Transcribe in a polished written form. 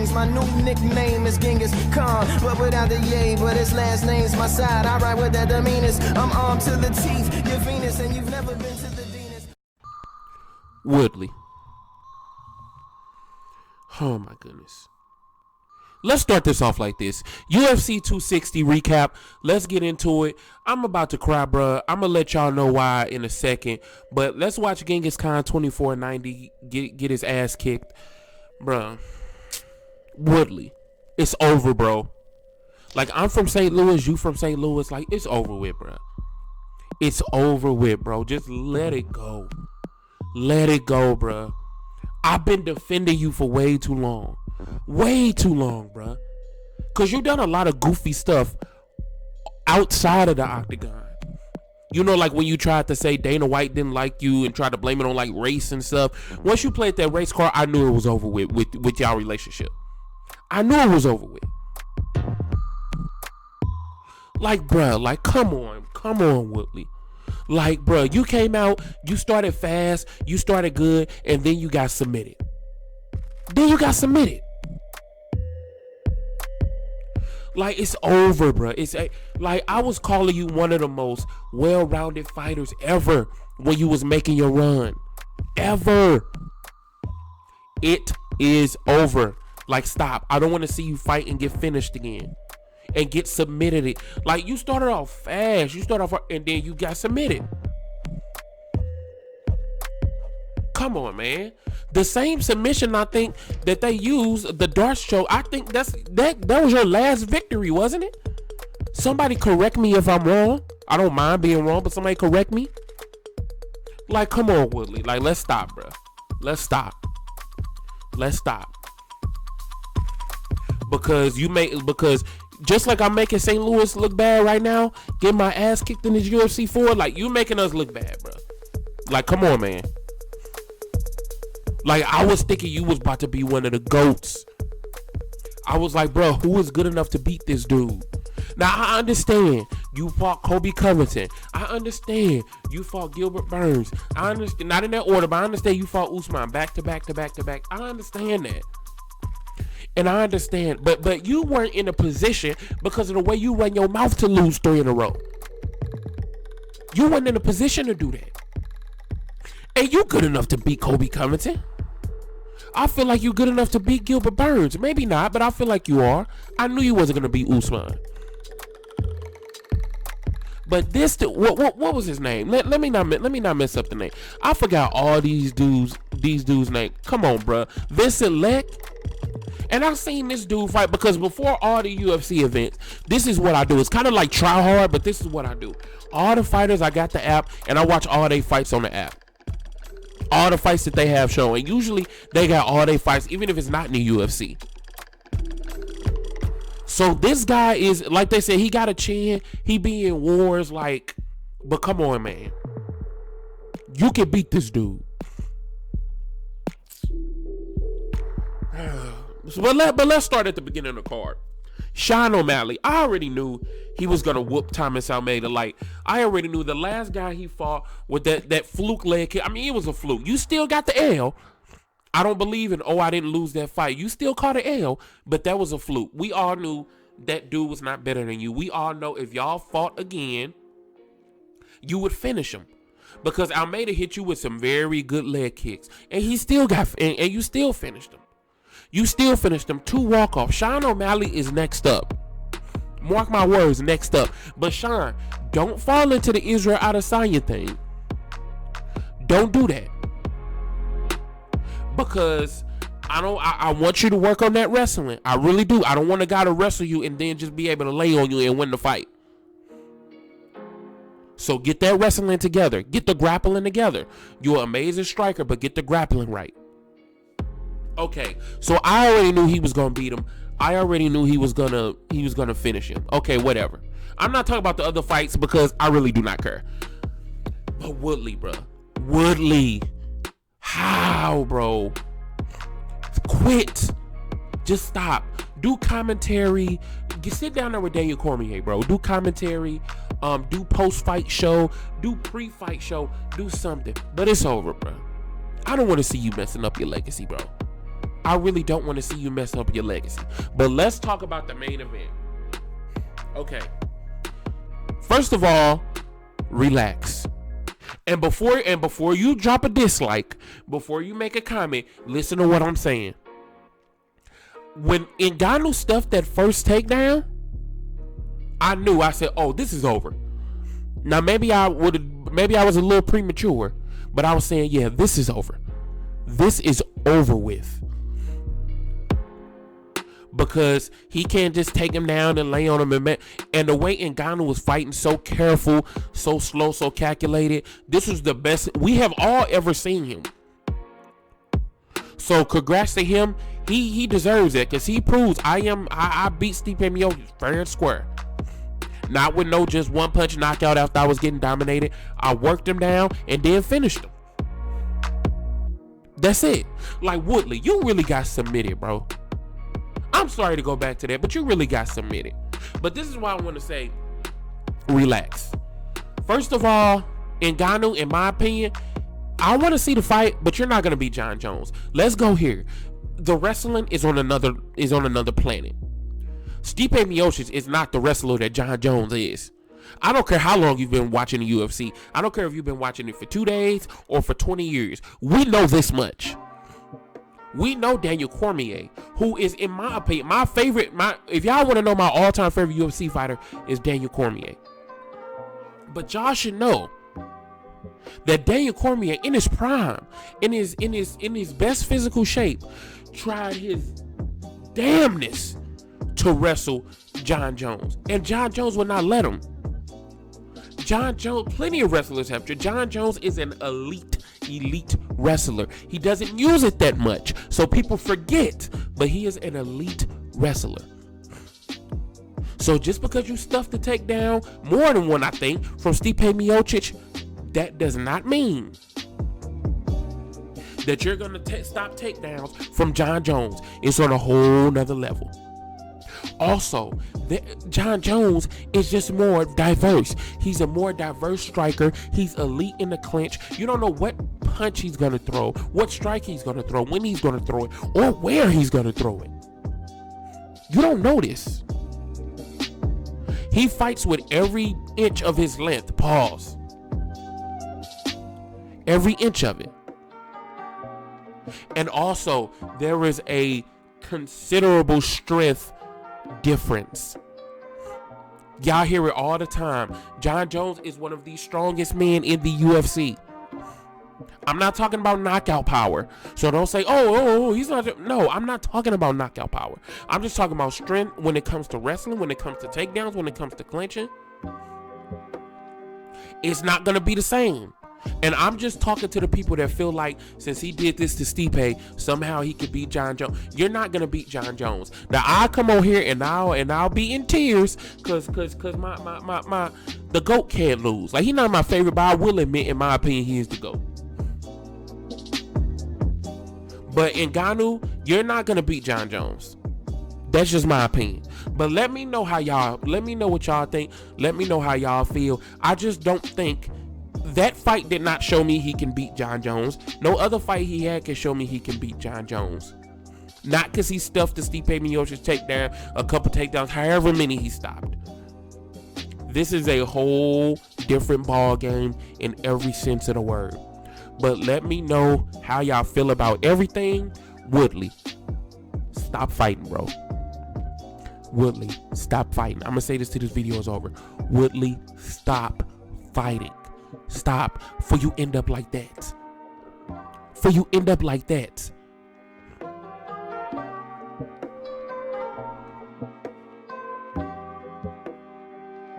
things. My new nickname is Genghis Khan, but without the yay, but his last name's my side. I ride with that demeanors. I'm armed to the teeth. You're Venus and you've never been to the Venus. Woodley. Oh my goodness. Let's start this off like this. UFC 260 recap. Let's get into it. I'm about to cry, bruh. I'm going to let y'all know why in a second. But let's watch Genghis Khan 2490 get his ass kicked. Bruh. Woodley. It's over, bro. Like, I'm from St. Louis. You from St. Louis. Like, it's over with, bruh. It's over with, bro. Just let it go. Let it go, bruh. I've been defending you for way too long. Way too long, bruh. Because you've done a lot of goofy stuff outside of the octagon. You know, like when you tried to say Dana White didn't like you and tried to blame it on like race and stuff. Once you played that race card, I knew it was over with y'all relationship. I knew it was over with. Like, bruh, like, come on, Woodley. Like, bruh, you came out, you started fast, you started good, and then you got submitted. Like, it's over, bruh. It's like, I was calling you one of the most well-rounded fighters ever when you was making your run. Ever. It is over. Like, stop. I don't want to see you fight and get finished again. And get submitted. Like, you started off fast. And then you got submitted. Come on, man. The same submission, I think, that they used, the Dart Show, I think that was your last victory, wasn't it? Somebody correct me if I'm wrong. I don't mind being wrong, but somebody correct me. Like, come on, Woodley. Like, let's stop, bro. Let's stop. Because just like I'm making St. Louis look bad right now, getting my ass kicked in this UFC 4, like, you making us look bad, bro. Like, come on, man. Like, I was thinking you was about to be one of the GOATs. I was like, bro, who is good enough to beat this dude? Now, I understand you fought Kobe Covington. I understand you fought Gilbert Burns. I understand, not in that order, but I understand you fought Usman back to back. I understand that. And I understand, but you weren't in a position because of the way you run your mouth to lose 3 in a row. You weren't in a position to do that. And you good enough to beat Kobe Covington. I feel like you're good enough to beat Gilbert Burns. Maybe not, but I feel like you are. I knew you wasn't gonna beat Usman. But this, what was his name? Let me not mess up the name. I forgot all these dudes' names. Come on, bro. Vincent Leck. And I've seen this dude fight because before all the UFC events, this is what I do. It's kind of like try hard, but this is what I do. All the fighters, I got the app, and I watch all their fights on the app. All the fights that they have shown. And usually, they got all their fights, even if it's not in the UFC. So this guy is, like they said, he got a chin. He be in wars, like, but come on, man. You can beat this dude. But let's start at the beginning of the card. Sean O'Malley. I already knew he was gonna whoop Thomas Almeida. Like, I already knew the last guy he fought with that fluke leg kick. I mean, it was a fluke. You still got the L. I don't believe in, I didn't lose that fight. You still caught an L, but that was a fluke. We all knew that dude was not better than you. We all know if y'all fought again, you would finish him. Because Almeida hit you with some very good leg kicks. And he still and you still finished him. You still finished him. 2 walk-offs. Sean O'Malley is next up. Mark my words, next up. But Sean, don't fall into the Israel Adesanya thing. Don't do that. Because I want you to work on that wrestling. I really do. I don't want a guy to wrestle you and then just be able to lay on you and win the fight. So get that wrestling together. Get the grappling together. You're an amazing striker, but get the grappling right. Okay, so I already knew he was gonna beat him. I already knew he was gonna finish him. Okay, whatever. I'm not talking about the other fights because I really do not care. But Woodley, bro. Woodley. How, bro? Quit. Just stop. Do commentary. Sit down there with Daniel Cormier, bro. Do commentary. Do post-fight show. Do pre-fight show. Do something. But it's over, bro. I don't want to see you messing up your legacy, bro. I really don't want to see you mess up your legacy. But let's talk about the main event. Okay. First of all, relax. And before you drop a dislike, before you make a comment, listen to what I'm saying. When Ngannou stuffed that first takedown, I said, oh, this is over. Now maybe I was a little premature, but I was saying, yeah, this is over. This is over with. Because he can't just take him down and lay on him. And the way Ngannou was fighting, so careful, so slow, so calculated. This was the best we have all ever seen him. So congrats to him. He deserves it because he proves I beat Stipe Miocic fair and square. Not with no just one punch knockout after I was getting dominated. I worked him down and then finished him. That's it. Like Woodley, you really got submitted, bro. I'm sorry to go back to that, but you really got submitted. But this is why I want to say, relax. First of all, Ngannou, in my opinion, I want to see the fight, but you're not going to beat Jon Jones. Let's go here. The wrestling is on another planet. Stipe Miocic is not the wrestler that Jon Jones is. I don't care how long you've been watching the UFC. I don't care if you've been watching it for 2 days or for 20 years. We know this much. We know Daniel Cormier, who is, in my opinion, if y'all want to know my all-time favorite UFC fighter, is Daniel Cormier. But y'all should know that Daniel Cormier, in his prime, in his best physical shape, tried his damnness to wrestle Jon Jones, and Jon Jones would not let him. Jon Jones, plenty of wrestlers have. Jon Jones is an elite wrestler. He doesn't use it that much, so people forget, but he is an elite wrestler. So just because you stuffed the takedown, more than one, I think, from Stipe Miocic, that does not mean that you're going to stop takedowns from Jon Jones. It's on a whole nother level. Also, Jon Jones is just more diverse. He's a more diverse striker. He's elite in the clinch. You don't know what punch he's going to throw, what strike he's going to throw, when he's going to throw it, or where he's going to throw it. You don't know this. He fights with every inch of his length. Pause. Every inch of it. And also, there is a considerable strength difference. Y'all hear it all the time. Jon Jones is one of the strongest men in the UFC. I'm not talking about knockout power. So don't say, oh, he's not. No, I'm not talking about knockout power. I'm just talking about strength when it comes to wrestling, when it comes to takedowns, when it comes to clinching. It's not going to be the same. And I'm just talking to the people that feel like since he did this to Stipe, somehow he could beat Jon Jones. You're not gonna beat Jon Jones. Now I'll come on here and I'll be in tears cause my the GOAT can't lose. Like, he's not my favorite, but I will admit, in my opinion, he is the GOAT. But Ngannou, you're not gonna beat Jon Jones. That's just my opinion. But let me know what y'all think. Let me know how y'all feel. I just don't think that fight did not show me he can beat Jon Jones. No other fight he had can show me he can beat Jon Jones. Not because he stuffed the Stipe Miocic takedown, a couple takedowns, however many he stopped. This is a whole different ball game in every sense of the word. But let me know how y'all feel about everything. Woodley, stop fighting, bro. Woodley, stop fighting. I'm going to say this till this video is over. Woodley, stop fighting. Stop, for you end up like that.